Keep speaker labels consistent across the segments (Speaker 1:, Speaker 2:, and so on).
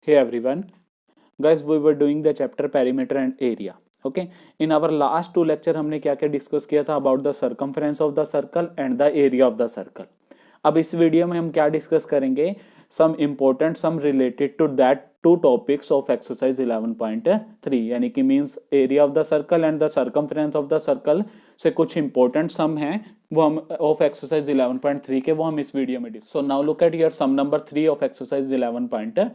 Speaker 1: Hey everyone, guys, we were doing the chapter perimeter and area. Okay, in our last two lecture हमने क्या क्या discuss किया था about the circumference of the circle and the area of the circle. अब इस video में हम क्या डिस्कस करेंगे, some important some related to that two topics of exercise 11.3 यानी कि means area of the circle and the circumference of the circle से कुछ important sum हैं वो हम of exercise 11.3 के वो हम इस वीडियो में so now look at your sum number 3 of exercise 11.3.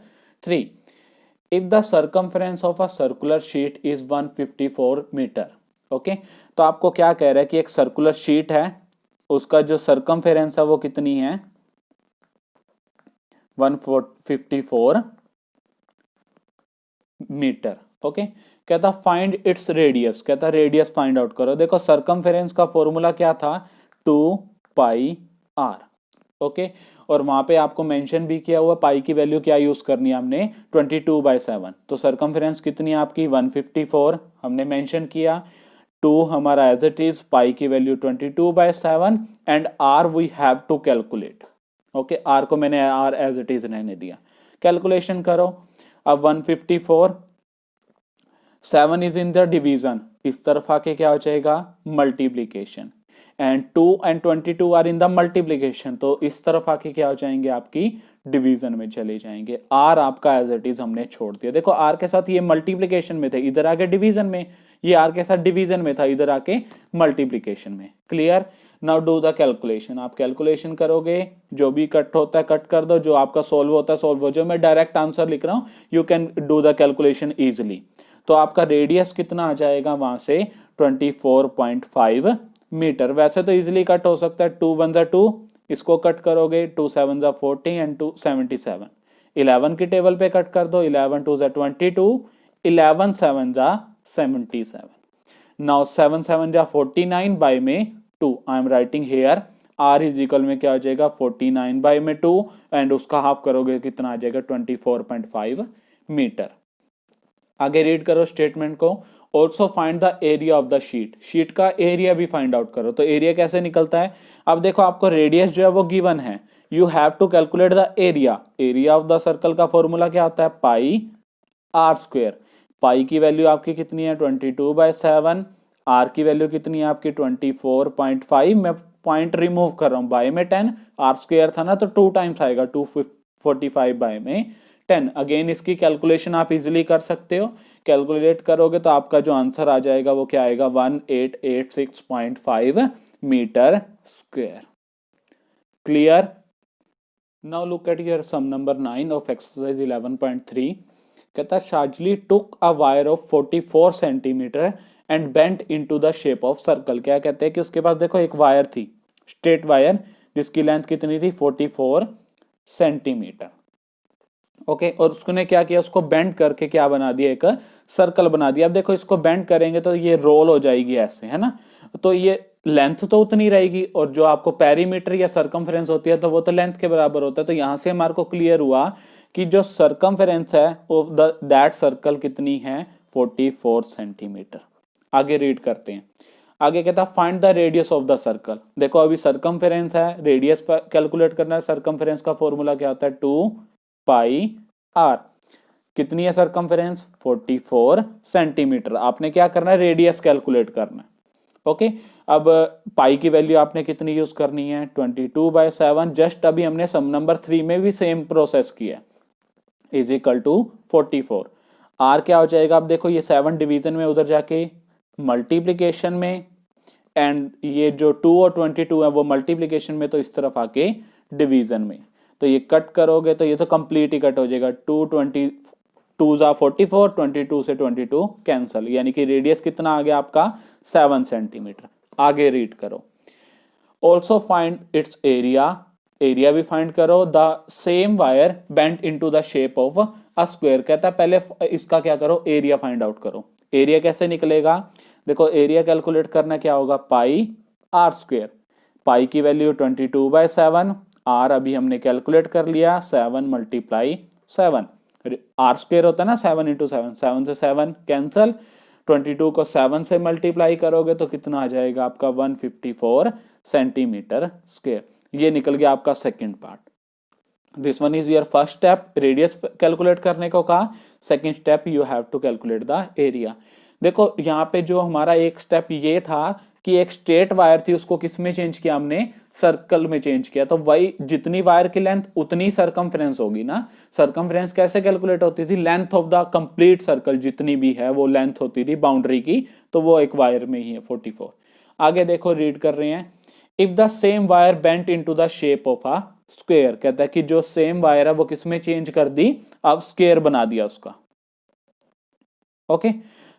Speaker 1: If the circumference of a circular sheet is 154 metre, okay तो आपको क्या कह रहा है कि एक सर्कुलर शीट है, उसका जो सर्कमफेरेंस है वो कितनी है 154 मीटर. ओके कहता फाइंड इट्स रेडियस, कहता रेडियस फाइंड आउट करो. देखो सर्कमफेरेंस का फॉर्मूला क्या था 2 पाई आर. ओके और वहां पे आपको मेंशन भी किया हुआ पाई की वैल्यू क्या यूज करनी है हमने 22/7. तो सर्कमफेरेंस कितनी है आपकी 154 हमने मेंशन किया. 2 हमारा एज इट इज, पाई की value 22/7 and R we have to calculate. Okay R को मैंने आर एज इट इज रहने दिया. कैलकुलेशन करो. अब 154 7 इज इन द डिवीजन, इस तरफ आके क्या हो जाएगा multiplication and 2 and 22 are in the multiplication, तो इस तरफ आके क्या हो जाएंगे आपकी डिवीजन में चले जाएंगे. आर आपका एज इट इज हमने छोड़ दिया. देखो आर के साथ ये मल्टीप्लीकेशन में थे, इधर आके डिवीजन में, ये आर के साथ डिवीजन में था, इधर आके मल्टीप्लीकेशन में. Clear. Now do the calculation. आप कैलकुलेशन करोगे, जो भी कट होता है कट कर दो, जो आपका सोल्व होता है सोल्व हो. जो मैं डायरेक्ट आंसर लिख रहा हूं you can do the calculation easily. तो आपका रेडियस कितना आ जाएगा वहां से 24.5 मीटर. वैसे तो इजिली कट हो सकता है 2 1 2, इसको कट करोगे 2 7 40 एंड 2 77. 11 की टेबल पे कट कर दो, 11 2 22, 11 7 77. नाउ 7 7 49 बाय में 2. I am writing here R is equal में क्या आ जाएगा 49 बाय में 2 एंड उसका हाफ करोगे कितना आ जाएगा 24.5 मीटर. आगे रीड करो स्टेटमेंट को. Also find the area of the sheet. Sheet का एरिया भी फाइंड आउट करो. तो एरिया कैसे निकलता है. अब देखो आपको रेडियस जो है वो गिवन है, you have to calculate the area. Area of the circle का फॉर्मूला क्या होता है पाई आर स्क्वायर. पाई की वैल्यू आपकी कितनी है 22/7. आर की वैल्यू कितनी है आपकी 24.5. मैं पॉइंट रिमूव कर रहा हूं, बाय में 10, आर स्क्वायर था ना तो 2 टाइम्स आएगा 245 बाय में 10. अगेन इसकी कैलकुलेशन आप इजिली कर सकते हो. कैलकुलेट करोगे तो आपका जो आंसर आ जाएगा वो क्या आएगा 1886.5 metre square. Clear. Now look at your sum number 9 of exercise 11.3. कहता शार्जली took a wire of 44 centimetre and bent into the shape of circle. क्या कहते हैं कि उसके पास देखो एक वायर थी, स्ट्रेट वायर, जिसकी लेंथ कितनी थी 44 सेंटीमीटर. ओके और उसने क्या किया, उसको बेंड करके क्या बना दिया, एक सर्कल बना दिया. अब देखो इसको बेंड करेंगे तो ये रोल हो जाएगी ऐसे, है ना. तो ये लेंथ तो उतनी रहेगी और जो आपको पेरीमीटर या सर्कमफेरेंस होती है तो वो तो लेंथ के बराबर होता है. तो यहां से हमारे को क्लियर हुआ कि जो सर्कमफेरेंस है ऑफ दैट सर्कल कितनी है 44 सेंटीमीटर. आगे रीड करते हैं. आगे कहता find the radius of the circle. देखो अभी सर्कमफेरेंस है, रेडियस कैलकुलेट करना है. सर्कमफेरेंस का फॉर्मूला क्या होता है 2 पाई आर. कितनी है सर्कमफेरेंस 44 सेंटीमीटर. आपने क्या करना है रेडियस कैलकुलेट करना है. ओके अब पाई की वैल्यू आपने कितनी यूज करनी है 22/7. जस्ट अभी हमने सम नंबर 3 में भी सेम प्रोसेस किया, इज इक्वल टू 44. आर क्या हो जाएगा. अब देखो ये 7 डिवीजन में, उधर जाके मल्टीप्लीकेशन में, एंड ये जो 2 और 22 है वो मल्टीप्लीकेशन में, तो इस तरफ आके डिवीजन में. तो ये कट करोगे तो ये तो कंप्लीट ही कट हो जाएगा. 2 44, 22 से 22 कैंसल, यानी कि रेडियस कितना आ गया आपका 7 सेंटीमीटर. आगे रीड करो. Also find its area. Area भी फाइंड करो. The same wire bent into the shape of a square. कहता है पहले इसका क्या करो एरिया फाइंड आउट करो. एरिया कैसे निकलेगा. देखो एरिया कैलकुलेट करना क्या होगा पाई आर स्क्वायर. पाई की वैल्यू 22/7. आर अभी हमने कैलकुलेट कर लिया 7 × 7. आर स्क्वायर होता है ना 7 × 7, 7 से 7 कैंसल. 22 को 7 से मल्टीप्लाई करोगे तो कितना आ जाएगा आपका 154 सेंटीमीटर स्क्वायर. ये निकल गया आपका second part. This one is your first step, radius calculate करने को कहा। Second step you have to calculate the area. देखो यहाँ पे जो हमारा एक स्टेप ये था कि एक स्ट्रेट वायर थी उसको किस में चेंज किया हमने, सर्कल में चेंज किया, तो वही जितनी वायर की लेंथ उतनी सरकमफ्रेंस होगी ना। सरकमफ्रेंस कैसे कैलकुलेट होती थी, length of the complete circle जितनी भी है वो लेंथ होती थी बाउंड्री की, तो वो एक वायर में ही है 44। आगे देखो रीड कर रहे हैं, if the same wire bent into the shape of a square, कहता है कि जो सेम वायर है वो किसमें चेंज कर दी, अब स्क्वायर बना दिया उसका। ओके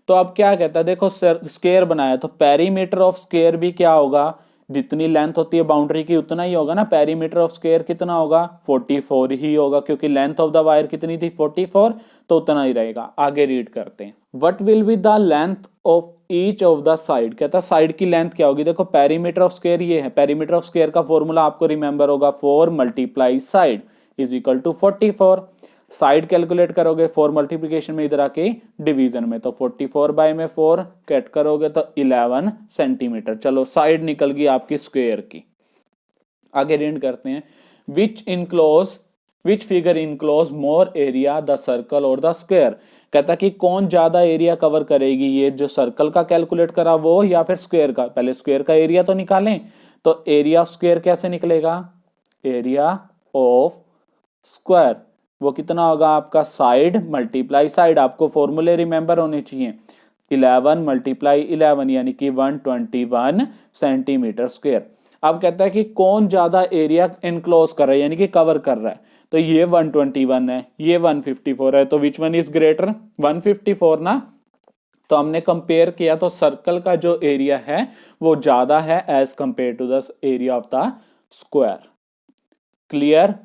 Speaker 1: तो अब क्या कहता है, देखो स्क्वायर बनाया तो पेरीमीटर ऑफ स्क्वायर भी क्या होगा, जितनी लेंथ होती है बाउंड्री की उतना ही होगा ना। पेरीमीटर ऑफ स्क्वायर कितना होगा, 44 ही होगा, क्योंकि लेंथ ऑफ द वायर कितनी थी 44, तो उतना ही रहेगा। आगे रीड करते हैं, what will be the length of each of the side, कहता है साइड की लेंथ क्या होगी। देखो पेरीमीटर ऑफ स्क्वायर ये है, पेरीमीटर ऑफ स्क्वायर का फॉर्मूला आपको रिमेंबर होगा, 4 multiply side is equal to 44। Side calculate करोगे 4 मल्टीप्लीकेशन में, इधर आके डिवीजन में, तो 44 बाय में 4 कट करोगे तो 11 सेंटीमीटर। चलो साइड निकल गई आपकी स्क्वायर की। आगे रीड करते हैं, which figure enclose more area the circle और द स्क्वायर, कहता कि कौन ज्यादा एरिया कवर करेगी, ये जो सर्कल का कैलकुलेट करा वो या फिर स्क्वायर का। पहले स्क्वायर का एरिया तो निकालें, तो एरिया स्क्वायर कैसे निकलेगा, एरिया ऑफ स्क्वायर वो कितना होगा आपका, साइड मल्टीप्लाई साइड, आपको फॉर्मूले रिमेंबर होने चाहिए। 11 मल्टीप्लाई 11 यानी कि 121 सेंटीमीटर स्क्वायर। अब कहता है कि कौन ज्यादा एरिया इनक्लोज कर रहा है यानी कि कवर कर रहा है, तो ये 121 है, ये 154 है, तो विच वन इज ग्रेटर, 154 ना। तो हमने कंपेयर किया तो सर्कल का जो एरिया है वो ज्यादा है as compare to the area of the square. Clear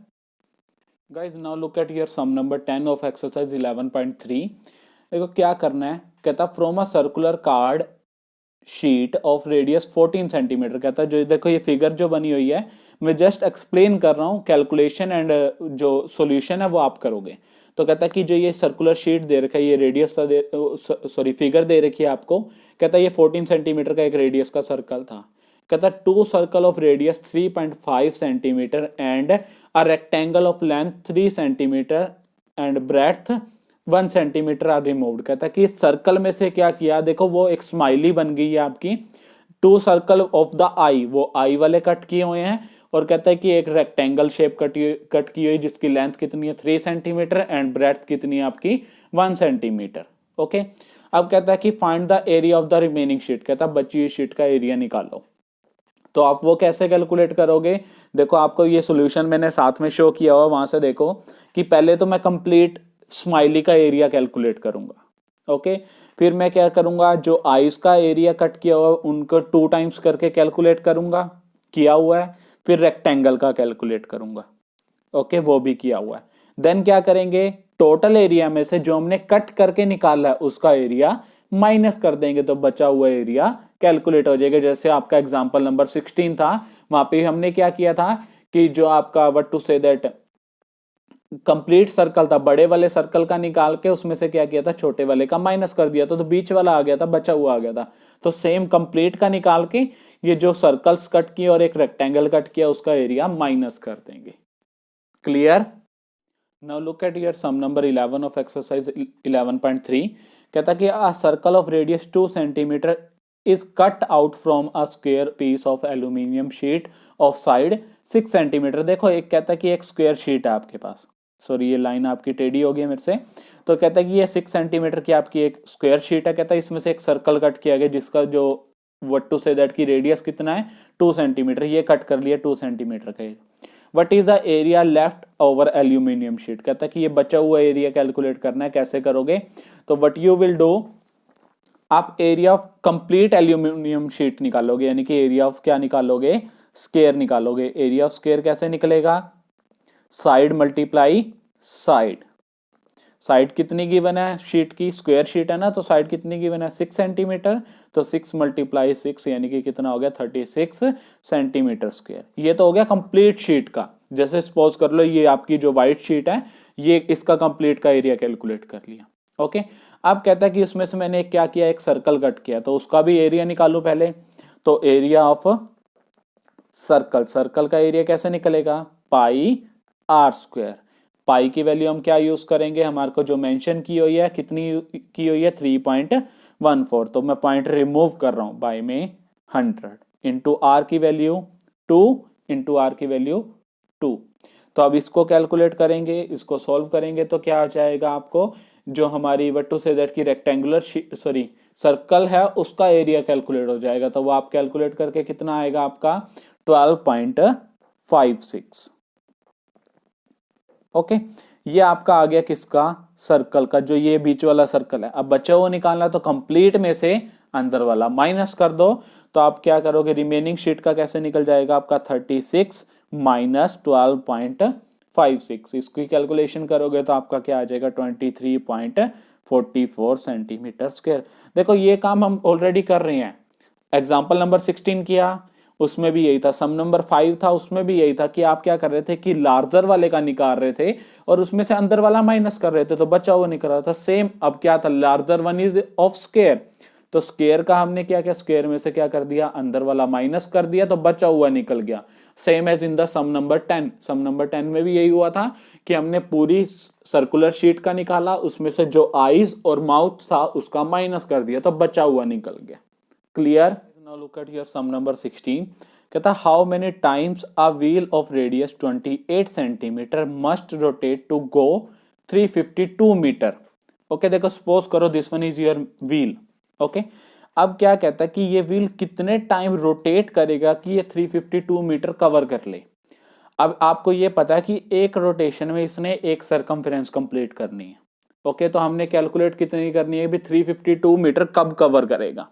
Speaker 1: guys, now look at your sum number 10 of exercise 11.3। देखो क्या करना है, कहता from a circular card sheet of radius 14 centimetre, कहता है जो देखो ये फिगर जो बनी हुई है मैं जस्ट एक्सप्लेन कर रहा हूं, कैलकुलेशन एंड जो सॉल्यूशन है वो आप करोगे। तो कहता है कि जो ये सर्कुलर शीट दे रखा है, ये रेडियस सॉरी फिगर दे रखी है आपको, कहता है ये 14 सेंटीमीटर का एक रेडियस का सर्कल था। कहता है two circle of radius 3.5 centimetre and a rectangle of length 3 centimetre and breadth 1 centimetre are removed. कहता है कि इस सर्कल में से क्या किया, देखो वो एक स्माइली बन गई है आपकी, टू सर्कल ऑफ द आई, वो आई वाले कट किए हुए हैं, और कहता है कि एक रेक्टेंगल शेप कट की हुई जिसकी लेंथ कितनी है 3 सेंटीमीटर एंड ब्रेड्थ कितनी है आपकी 1 सेंटीमीटर। ओके अब कहता है कि find the area of the remaining sheet, कहता है बची हुई शीट का एरिया निकालो। तो आप वो कैसे कैलकुलेट करोगे, देखो आपको ये सॉल्यूशन मैंने साथ में शो किया हुआ, वहां से देखो कि पहले तो मैं कंप्लीट स्माइली का एरिया कैलकुलेट करूंगा। ओके फिर मैं क्या करूंगा, जो आईज का एरिया कट किया हुआ उनको 2 टाइम्स करके कैलकुलेट करूंगा, किया हुआ है। फिर रेक्टेंगल का कैलकुलेट करूंगा, ओके वो भी किया हुआ है। देन क्या करेंगे, टोटल एरिया में से जो हमने कट करके निकाला है उसका एरिया माइनस कर देंगे, तो बचा हुआ एरिया कैलकुलेट हो जाएगा। जैसे आपका एग्जांपल नंबर 16 था, वहां पे हमने क्या किया था कि जो आपका what to say that complete circle था, बड़े वाले सर्कल का निकाल के उसमें से क्या किया था, छोटे वाले का माइनस कर दिया था, तो बीच वाला आ गया था, बचा हुआ आ गया था। तो सेम कंप्लीट का निकाल के ये जो सर्कल्स कट किए और एक रेक्टेंगल कट किया उसका एरिया माइनस कर देंगे। Clear, now look at your sum number 11 of exercise 11.3। कहता कि a circle of radius 2 centimeter is cut out from a square piece of aluminium sheet of side 6 centimetre. देखो एक कहता है कि एक स्क्वायर शीट है आपके पास, सॉरी ये लाइन आपकी टेढ़ी हो गई मेरे से, तो कहता है कि ये 6 सेंटीमीटर की आपकी एक स्क्वायर शीट है। कहता है इसमें से एक सर्कल कट किया गया जिसका जो व्हाट टू से दैट की रेडियस कितना है 2 सेंटीमीटर, ये कट कर लिया 2 सेंटीमीटर का। What is the area left over aluminium sheet, कहता है कि ये बचा हुआ एरिया कैलकुलेट करना है, कैसे करोगे, तो वट यू विल डू, आप area of complete aluminium sheet निकालोगे, यानी कि एरिया ऑफ क्या निकालोगे, स्क्वायर निकालोगे। एरिया ऑफ स्क्वायर कैसे निकलेगा, साइड मल्टीप्लाई साइड, साइड कितनी गिवन है शीट की, स्क्वायर शीट है ना, तो साइड कितनी गिवन है 6 सेंटीमीटर, तो 6 मल्टीप्लाई 6 यानी कि कितना हो गया 36 सेंटीमीटर स्क्वायर। ये तो हो गया कंप्लीट शीट का। जैसे सपोज कर लो ये आपकी जो व्हाइट शीट है, ये इसका कंप्लीट का एरिया कैलकुलेट कर लिया। ओके अब कहता है कि उसमें से मैंने क्या किया, एक सर्कल कट किया, तो उसका भी एरिया निकालू पहले। तो एरिया ऑफ सर्कल, सर्कल का एरिया कैसे निकलेगा, पाई आर स्क्वायर। पाई की वैल्यू हम क्या यूज करेंगे, हमारे को जो मेंशन की हुई है कितनी की हुई है 3.14, तो मैं पॉइंट रिमूव कर रहा हूं बाय में 100 इंटू आर की वैल्यू 2 इंटू आर की वैल्यू 2। तो अब इसको कैलकुलेट करेंगे, इसको सॉल्व करेंगे तो क्या आ जाएगा आपको, जो हमारी वट टू से दैट की रेक्टेंगुलर सॉरी सर्कल है उसका एरिया कैलकुलेट हो जाएगा। तो वो आप कैलकुलेट करके कितना आएगा आपका 12.56। ओके, ये आपका आ गया किसका, सर्कल का, जो ये बीच वाला सर्कल है। अब बचा हुआ निकालना, तो कंप्लीट में से अंदर वाला माइनस कर दो, तो आप क्या करोगे, रिमेनिंग शीट का कैसे निकल जाएगा आपका 36 माइनस 12.56। इसकी कैलकुलेशन करोगे तो आपका क्या आ जाएगा 23.44 सेंटीमीटर स्क्वायर। देखो ये काम हम ऑलरेडी कर रहे हैं, एग्जाम्पल नंबर 16 किया उसमें भी यही था, सम नंबर 5 था उसमें भी यही था कि आप क्या कर रहे थे कि लार्जर वाले का निकाल रहे थे और उसमें से अंदर वाला माइनस कर रहे थे, तो बचा हुआ निकल रहा था। सेम अब क्या था, larger one is of square, तो स्क्वायर का हमने क्या किया, स्क्वायर में से क्या कर दिया, अंदर वाला माइनस कर दिया, तो बचा हुआ निकल गया। Same as in the sum number 10, sum number 10 में भी यही हुआ था कि हमने पूरी सर्कुलर शीट का निकाला, उसमें से जो आईज और माउथ था उसका माइनस कर दिया, तो बचा हुआ निकल गया। Clear. Now look at your sum number 16. कहता how many times a wheel of radius 28 centimeter must rotate to go 352 meter. Okay, देखो सपोज करो this one is your wheel. Okay, अब क्या कहता है कि ये व्हील कितने टाइम रोटेट करेगा कि ये 352 मीटर कवर कर ले। अब आपको ये पता है कि एक रोटेशन में इसने एक सरकमफ्रेंस कंप्लीट करनी है। ओके, तो हमने कैलकुलेट कितनी करनी है भी 352 मीटर कब कवर करेगा।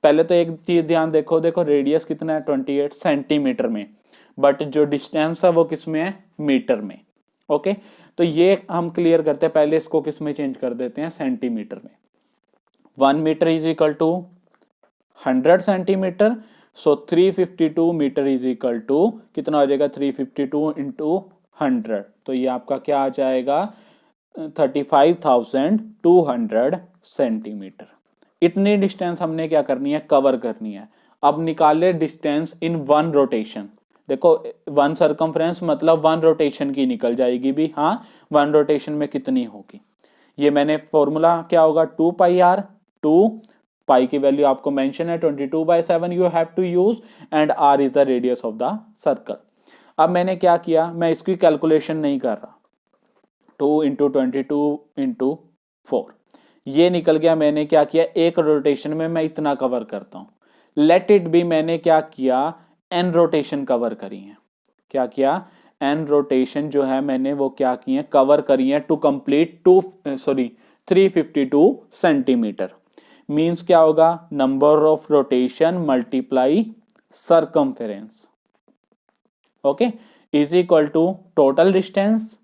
Speaker 1: पहले तो एक चीज ध्यान देखो, देखो रेडियस कितना है 28 सेंटीमीटर में, बट जो डिस्टेंस है वो किस में है, मीटर में। ओके, तो ये हम क्लियर करते हैं, पहले इसको किस में चेंज कर देते हैं, सेंटीमीटर में। 1 metre is equal to 100 centimetre, so 352 metre is equal to कितना हो जाएगा, 352 इंटू 100, तो ये आपका क्या आ जाएगा 35,200 सेंटीमीटर। इतनी डिस्टेंस हमने क्या करनी है, कवर करनी है। अब निकाले डिस्टेंस इन वन रोटेशन। देखो वन सरकमफ्रेंस मतलब वन रोटेशन की निकल जाएगी भी, हाँ वन रोटेशन में कितनी होगी, ये मैंने फॉर्मूला क्या होगा 2 पाई आर, 2 पाई की वैल्यू आपको मेंशन है 22/7 you have to use, and R is the radius of the circle. अब मैंने क्या किया, मैं इसकी कैलकुलेशन नहीं कर रहा, 2 इंटू 22 इंटू 4 ये निकल गया। मैंने क्या किया, एक रोटेशन में मैं इतना कवर करता हूं। लेट इट बी, मैंने क्या किया, एन रोटेशन कवर करी है। क्या किया, एन रोटेशन जो है मैंने वो क्या की है, कवर करी है टू कंप्लीट 352 सेंटीमीटर। मींस क्या होगा, number of rotation multiply circumference, okay, is equal to total distance.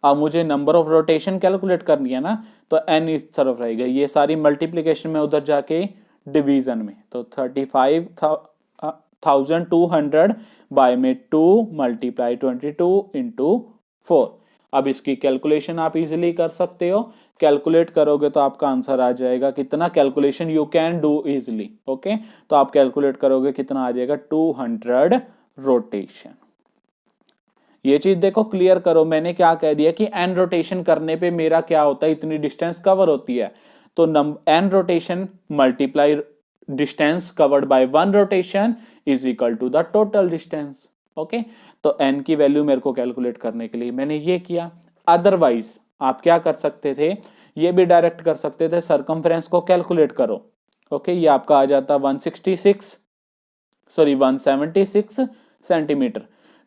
Speaker 1: अब मुझे नंबर ऑफ रोटेशन कैलकुलेट करनी है ना, तो एन इस तरफ रहेगा, ये सारी मल्टीप्लीकेशन में उधर जाके डिवीजन में, तो 35,200 बाय में 2 मल्टीप्लाई 22 इंटू 4। अब इसकी कैलकुलेशन आप इजीली कर सकते हो, कैलकुलेट करोगे तो आपका आंसर आ जाएगा कितना, calculation you can do easily. Okay, तो आप कैलकुलेट करोगे कितना आ जाएगा 200 रोटेशन। ये चीज देखो क्लियर करो, मैंने क्या कह दिया कि एन रोटेशन करने पे मेरा क्या होता है, इतनी डिस्टेंस कवर होती है, तो N rotation multiply distance covered by one rotation is equal to the total distance. Okay, तो एन की वैल्यू मेरे को कैलकुलेट करने के लिए मैंने ये किया। अदरवाइज आप क्या कर सकते थे, ये भी डायरेक्ट कर सकते थे, सरकमफ्रेंस को कैलकुलेट करो। ओके, ये आपका आ जाता 176 सेंटीमीटर,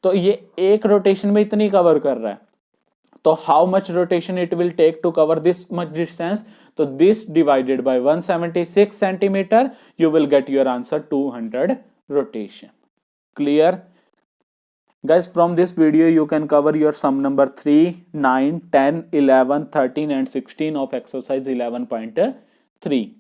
Speaker 1: तो ये एक रोटेशन में इतनी कवर कर रहा है, तो how much rotation it will take to cover this much distance, तो this divided by 176 centimetre you will get your answer 200 rotation. Clear guys, from this video you can cover your sum number 3, 9, 10, 11, 13 and 16 of exercise 11.3.